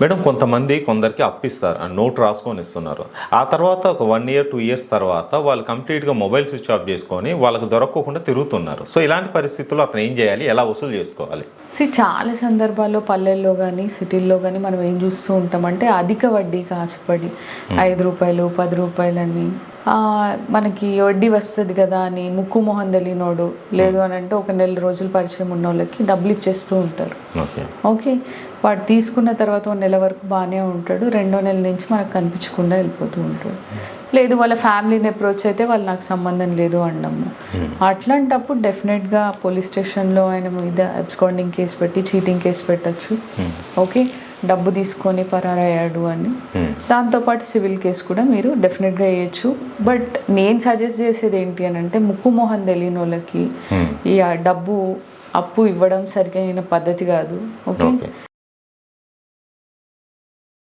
Madam కొందరికి అప్పిస్తారు and note రాసుకొని ఇస్తున్నారు. ఆ తర్వాత ఒక 1 ఇయర్ 2 ఇయర్స్ తర్వాత వాళ్ళు కంప్లీట్గా మొబైల్ స్విచ్ ఆఫ్ చేసుకొని వాళ్ళకి దొరకకుండా తిరుగుతున్నారు. సో ఇలాంటి పరిస్థితుల్లో అతను ఏం చేయాలి, ఎలా వసూలు చేసుకోవాలి? చాలా సందర్భాల్లో పల్లెల్లో కానీ సిటీల్లో కానీ మనం ఏం చూస్తూ ఉంటామంటే అధిక వడ్డీకి ఆశపడి 5 రూపాయలు 10 రూపాయలని మనకి వడ్డీ వస్తుంది కదా అని ముక్కు మొహం తెలియనోడు లేదు అని అంటే ఒక నెల రోజులు పరిచయం ఉన్న వాళ్ళకి డబ్బులు ఇచ్చేస్తూ ఉంటారు. ఓకే, వాడు తీసుకున్న తర్వాత 1 నెల వరకు బాగానే ఉంటాడు, 2వ నెల నుంచి మనకు కనిపించకుండా వెళ్ళిపోతూ ఉంటాడు. లేదు వాళ్ళ ఫ్యామిలీని అప్రోచ్ అయితే వాళ్ళు నాకు సంబంధం లేదు అన్నాము. అట్లాంటప్పుడు డెఫినెట్గా పోలీస్ స్టేషన్లో ఆయన మీద అబ్స్కాండింగ్ కేసు పెట్టి చీటింగ్ కేసు పెట్టచ్చు. ఓకే, డబ్బు తీసుకొని పరారయ్యాడు అని. దాంతోపాటు సివిల్ కేసు కూడా మీరు డెఫినెట్గా వేయచ్చు. బట్ నేను సజెస్ట్ చేసేది ఏంటి అని అంటే ముక్కు మొహం తెలియని వాళ్ళకి ఈ డబ్బు అప్పు ఇవ్వడం సరిగైన పద్ధతి కాదు. ఓకే,